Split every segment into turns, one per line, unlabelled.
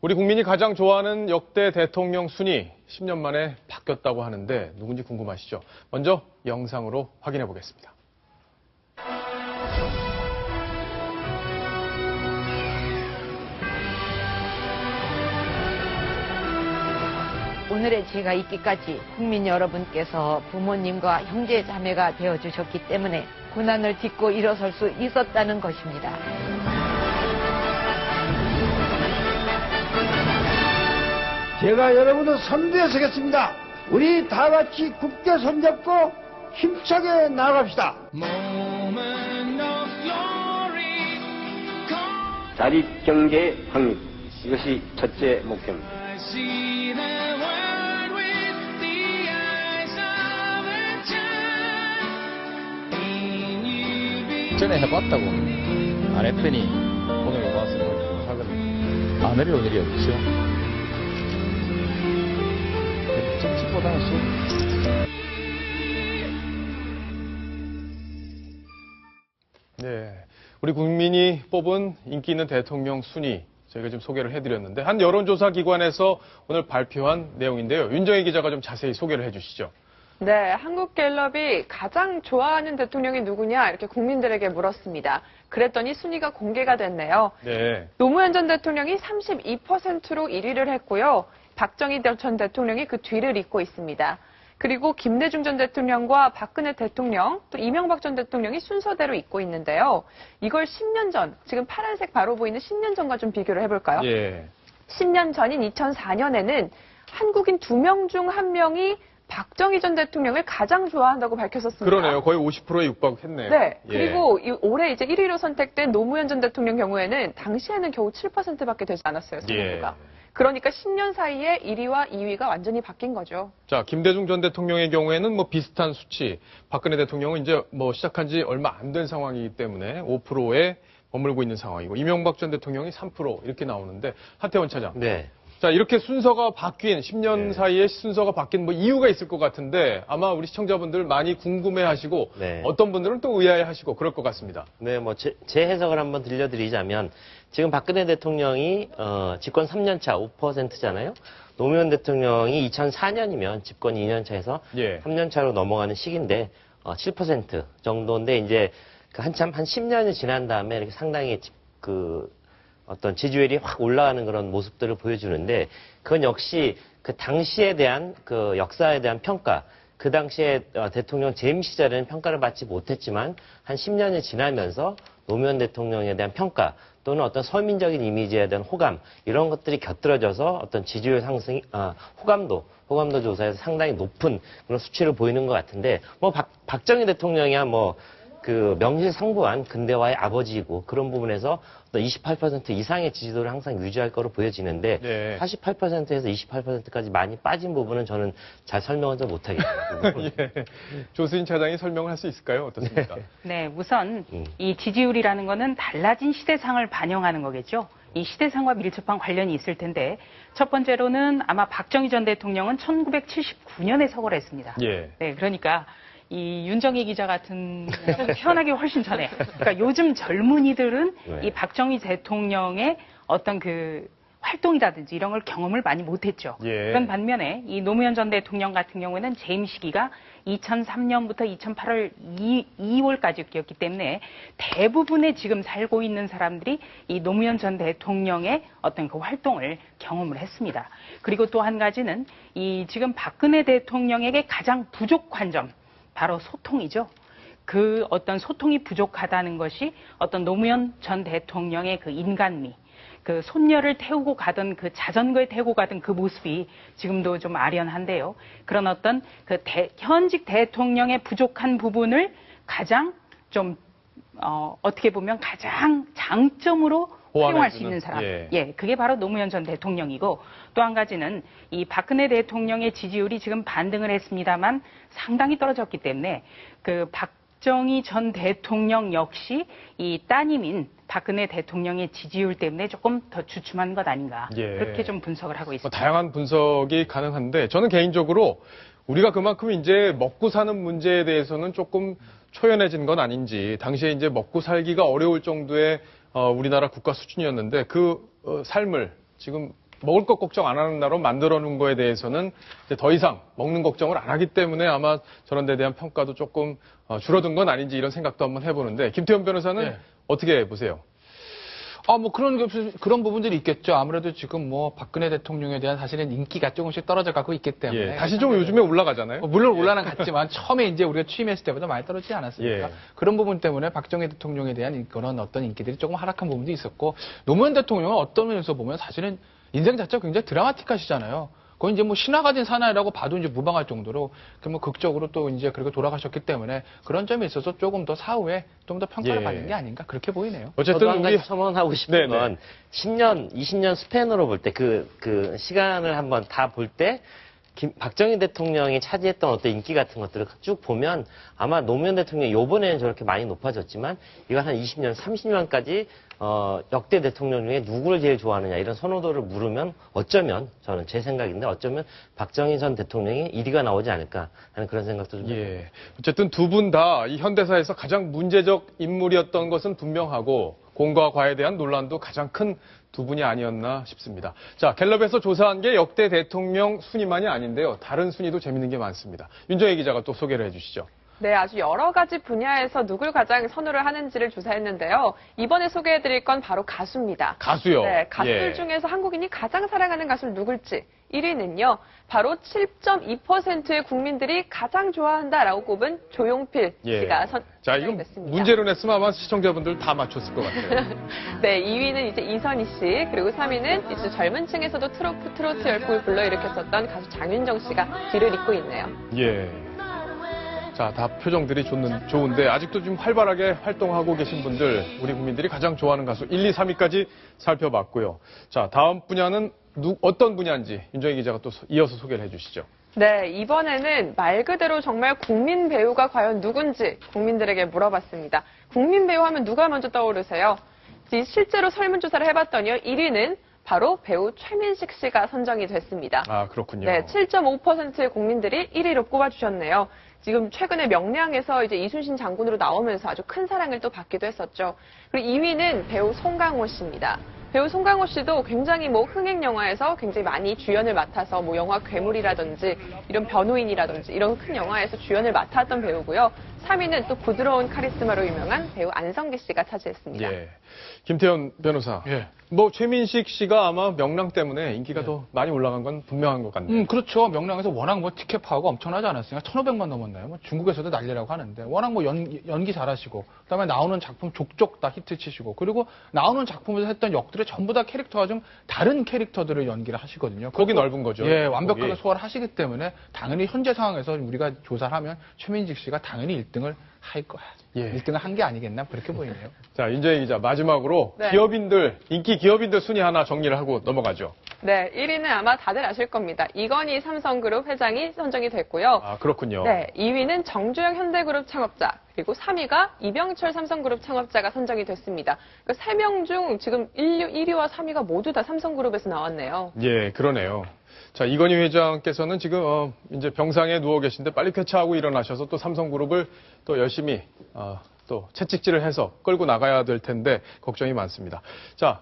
우리 국민이 가장 좋아하는 역대 대통령 순위 10년 만에 바뀌었다고 하는데 누군지 궁금하시죠? 먼저 영상으로 확인해 보겠습니다.
오늘의 제가 있기까지 국민 여러분께서 부모님과 형제 자매가 되어주셨기 때문에 고난을 딛고 일어설 수 있었다는 것입니다.
제가 여러분을 선두에 서겠습니다. 우리 다 같이 굳게 손잡고 힘차게 나아갑시다.
자립경제 확립, 이것이 첫째 목표입니다.
전에 해봤다고 안 했더니 오늘 와서 하거든. 안 어려운 일이 없죠. 정치보다는
네, 우리 국민이 뽑은 인기 있는 대통령 순위 저희가 좀 소개를 해드렸는데 한 여론조사 기관에서 오늘 발표한 내용인데요. 윤정희 기자가 좀 자세히 소개를 해주시죠.
네, 한국갤럽이 가장 좋아하는 대통령이 누구냐 이렇게 국민들에게 물었습니다. 그랬더니 순위가 공개가 됐네요.
네.
노무현 전 대통령이 32%로 1위를 했고요. 박정희 전 대통령이 그 뒤를 잇고 있습니다. 그리고 김대중 전 대통령과 박근혜 대통령, 또 이명박 전 대통령이 순서대로 잇고 있는데요. 이걸 10년 전, 지금 파란색 바로 보이는 10년 전과 좀 비교를 해볼까요?
예.
10년 전인 2004년에는 한국인 2명 중 1명이 박정희 전 대통령을 가장 좋아한다고 밝혔었습니다.
그러네요. 거의 50%에 육박했네요.
네.
예.
그리고 올해 이제 1위로 선택된 노무현 전 대통령 경우에는 당시에는 겨우 7%밖에 되지 않았어요. 선호도가.
예.
그러니까 10년 사이에 1위와 2위가 완전히 바뀐 거죠.
자, 김대중 전 대통령의 경우에는 뭐 비슷한 수치, 박근혜 대통령은 이제 뭐 시작한 지 얼마 안 된 상황이기 때문에 5%에 머물고 있는 상황이고, 이명박 전 대통령이 3% 이렇게 나오는데, 하태원 차장.
네.
자, 이렇게 순서가 바뀐, 10년
네.
사이에 순서가 바뀐 뭐 이유가 있을 것 같은데, 아마 우리 시청자분들 많이 궁금해 하시고,
네.
어떤 분들은 또 의아해 하시고 그럴 것 같습니다.
네, 뭐, 제 해석을 한번 들려드리자면, 지금 박근혜 대통령이, 집권 3년차 5%잖아요? 노무현 대통령이 2004년이면 집권 2년차에서
예.
3년차로 넘어가는 시기인데, 7% 정도인데, 이제, 한참, 한 10년이 지난 다음에 이렇게 상당히 어떤 지지율이 확 올라가는 그런 모습들을 보여주는데, 그건 역시 그 당시에 대한 그 역사에 대한 평가, 그 당시에 대통령 재임 시절에는 평가를 받지 못했지만 한 10년이 지나면서 노무현 대통령에 대한 평가 또는 어떤 서민적인 이미지에 대한 호감, 이런 것들이 곁들여져서 어떤 지지율 상승, 호감도 조사에서 상당히 높은 그런 수치를 보이는 것 같은데, 뭐 박정희 대통령이야 뭐 그 명실상부한 근대화의 아버지이고, 그런 부분에서 28% 이상의 지지도를 항상 유지할 거로 보여지는데,
네.
48%에서 28%까지 많이 빠진 부분은 저는 잘 설명을 좀 못하겠습니다.
예. 조수인 차장이 설명을 할 수 있을까요? 어떻습니까?
네, 우선 이 지지율이라는 거는 달라진 시대상을 반영하는 거겠죠. 이 시대상과 밀접한 관련이 있을 텐데, 첫 번째로는 아마 박정희 전 대통령은 1979년에 서거를 했습니다.
예.
네, 그러니까 이 윤정희 기자 같은 태어나기 훨씬 전에, 그러니까 요즘 젊은이들은
네.
이 박정희 대통령의 어떤 그 활동이라든지 이런 걸 경험을 많이 못했죠.
예.
그런 반면에 이 노무현 전 대통령 같은 경우에는 재임 시기가 2003년부터 2008월 2월까지였기 때문에 대부분의 지금 살고 있는 사람들이 이 노무현 전 대통령의 어떤 그 활동을 경험을 했습니다. 그리고 또 한 가지는 이 지금 박근혜 대통령에게 가장 부족한 점, 바로 소통이죠. 그 어떤 소통이 부족하다는 것이 어떤 노무현 전 대통령의 그 인간미, 그 손녀를 태우고 가던 그 자전거에 태우고 가던 그 모습이 지금도 좀 아련한데요. 그런 어떤 그 현직 대통령의 부족한 부분을 가장 좀 어떻게 보면 가장 장점으로 활용할 수 있는 사람. 예, 그게 바로 노무현 전 대통령이고, 또 한 가지는 이 박근혜 대통령의 지지율이 지금 반등을 했습니다만 상당히 떨어졌기 때문에 그 박정희 전 대통령 역시 이 따님인 박근혜 대통령의 지지율 때문에 조금 더 주춤한 것 아닌가.
예.
그렇게 좀 분석을 하고 있습니다.
다양한 분석이 가능한데, 저는 개인적으로 우리가 그만큼 이제 먹고 사는 문제에 대해서는 조금 초연해진 건 아닌지, 당시에 이제 먹고 살기가 어려울 정도의 우리나라 국가 수준이었는데 그 삶을 지금 먹을 것 걱정 안 하는 나로 만들어 놓은 거에 대해서는 이제 더 이상 먹는 걱정을 안 하기 때문에 아마 저런 데 대한 평가도 조금 줄어든 건 아닌지 이런 생각도 한번 해보는데 김태현 변호사는
네.
어떻게 보세요?
뭐 그런 부분들이 있겠죠. 아무래도 지금 뭐 박근혜 대통령에 대한 사실은 인기가 조금씩 떨어져 가고 있기 때문에.
예, 다시 좀 요즘에 올라가잖아요.
물론 올라갔지만 처음에 이제 우리가 취임했을 때보다 많이 떨어지지 않았습니까?
예.
그런 부분 때문에 박정희 대통령에 대한 그런 어떤 인기들이 조금 하락한 부분도 있었고 노무현 대통령은 어떤 면에서 보면 사실은 인생 자체가 굉장히 드라마틱하시잖아요. 거의 이제 뭐 신화가 된 사나이라고 봐도 이제 무방할 정도로 뭐 극적으로 또 이제 그렇게 돌아가셨기 때문에 그런 점에 있어서 조금 더 사후에 좀 더 평가를
예.
받는 게 아닌가 그렇게 보이네요.
어쨌든
저도 한 가지
우리
첨언하고 싶은
네네.
건 10년, 20년 스팬으로 볼 때 그 시간을 한번 다 볼 때 박정희 대통령이 차지했던 어떤 인기 같은 것들을 쭉 보면 아마 노무현 대통령이 요번에는 저렇게 많이 높아졌지만 이건 한 20년, 30년까지 역대 대통령 중에 누구를 제일 좋아하느냐 이런 선호도를 물으면 어쩌면 저는 제 생각인데 어쩌면 박정희 전 대통령이 1위가 나오지 않을까 하는 그런 생각도 좀
예. 어쨌든 두 분 다 이 현대사에서 가장 문제적 인물이었던 것은 분명하고 공과 과에 대한 논란도 가장 큰 두 분이 아니었나 싶습니다. 자, 갤럽에서 조사한 게 역대 대통령 순위만이 아닌데요. 다른 순위도 재밌는 게 많습니다. 윤정혜 기자가 또 소개를 해주시죠.
네, 아주 여러 가지 분야에서 누굴 가장 선호를 하는지를 조사했는데요. 이번에 소개해드릴 건 바로 가수입니다.
가수요?
네, 가수들
예.
중에서 한국인이 가장 사랑하는 가수는 누굴지 1위는요. 바로 7.2%의 국민들이 가장 좋아한다라고 꼽은 조용필
예.
씨가
자, 이건
됐습니다.
문제로 냈으면 아마 시청자분들 다 맞췄을 것 같아요.
네, 2위는 이제 이선희 씨, 그리고 3위는 이제 젊은 층에서도 트로트 열풍을 불러일으켰었던 가수 장윤정 씨가 뒤를 잇고 있네요.
예. 자, 다 표정들이 좋은데 아직도 좀 활발하게 활동하고 계신 분들, 우리 국민들이 가장 좋아하는 가수 1, 2, 3위까지 살펴봤고요. 자, 다음 분야는 어떤 분야인지 윤정희 기자가 또 이어서 소개를 해주시죠.
네, 이번에는 말 그대로 정말 국민 배우가 과연 누군지 국민들에게 물어봤습니다. 국민 배우 하면 누가 먼저 떠오르세요? 실제로 설문조사를 해봤더니요, 1위는 바로 배우 최민식 씨가 선정이 됐습니다.
아, 그렇군요.
네, 7.5%의 국민들이 1위로 꼽아주셨네요. 지금 최근에 명량에서 이제 이순신 장군으로 나오면서 아주 큰 사랑을 또 받기도 했었죠. 그리고 2위는 배우 송강호 씨입니다. 배우 송강호 씨도 굉장히 뭐 흥행 영화에서 굉장히 많이 주연을 맡아서 뭐 영화 괴물이라든지 이런 변호인이라든지 이런 큰 영화에서 주연을 맡았던 배우고요. 3위는 또 부드러운 카리스마로 유명한 배우 안성기 씨가 차지했습니다.
예. 김태현 변호사.
예.
뭐 최민식 씨가 아마 명랑 때문에 인기가 더 많이 올라간 건 분명한 것 같네요.
그렇죠. 명량에서 워낙 뭐 티켓 파워가 엄청나지 않았으니까 1,500만 넘었나요? 뭐 중국에서도 난리라고 하는데 워낙 뭐 연기 잘하시고 그다음에 나오는 작품 족족 다 히트 치시고 그리고 나오는 작품에서 했던 역들의 전부 다 캐릭터가 좀 다른 캐릭터들을 연기를 하시거든요.
거기 넓은 거죠.
예, 완벽하게
거기.
소화를 하시기 때문에 당연히 현재 상황에서 우리가 조사를 하면 최민식 씨가 당연히 1등을 할 거야.
예.
1등을 한 게 아니겠나 그렇게 보이네요.
자, 윤정희 기자 마지막으로
네.
인기 기업인들 순위 하나 정리를 하고 넘어가죠.
네, 1위는 아마 다들 아실 겁니다. 이건희 삼성그룹 회장이 선정이 됐고요.
아, 그렇군요.
네, 2위는 정주영 현대그룹 창업자, 그리고 3위가 이병철 삼성그룹 창업자가 선정이 됐습니다. 그 3명 중 지금 1위와 3위가 모두 다 삼성그룹에서 나왔네요.
예, 그러네요. 자, 이건희 회장께서는 지금 이제 병상에 누워 계신데 빨리 쾌차하고 일어나셔서 또 삼성그룹을 또 열심히 또 채찍질을 해서 끌고 나가야 될 텐데 걱정이 많습니다. 자,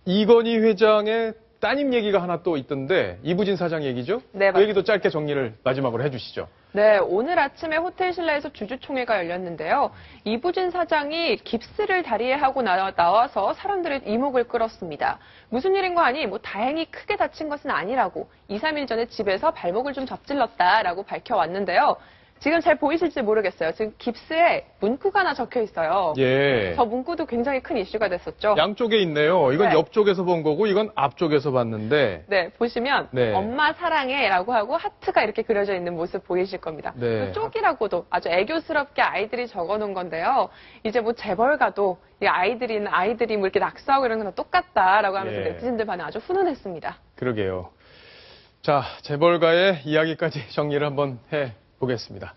이건희 회장의 따님 얘기가 하나 또 있던데 이부진 사장 얘기죠?
네,
그 얘기도 짧게 정리를 마지막으로 해주시죠.
네, 오늘 아침에 호텔 신라에서 주주총회가 열렸는데요. 이부진 사장이 깁스를 다리에 하고 나와서 사람들의 이목을 끌었습니다. 무슨 일인가 하니 뭐 다행히 크게 다친 것은 아니라고 2, 3일 전에 집에서 발목을 좀 접질렀다라고 밝혀왔는데요. 지금 잘 보이실지 모르겠어요. 지금 깁스에 문구가 하나 적혀 있어요.
예.
저 문구도 굉장히 큰 이슈가 됐었죠.
양쪽에 있네요. 이건
네.
옆쪽에서 본 거고 이건 앞쪽에서 봤는데.
네, 보시면
네.
엄마 사랑해라고 하고 하트가 이렇게 그려져 있는 모습 보이실 겁니다.
네.
그 쪽이라고도 아주 애교스럽게 아이들이 적어놓은 건데요. 이제 뭐 재벌가도 이 아이들이 뭐 이렇게 낙서하고 이런 거랑 똑같다라고 하면서
예.
네티즌들 반응 아주 훈훈했습니다.
그러게요. 자, 재벌가의 이야기까지 정리를 한번 해 보겠습니다.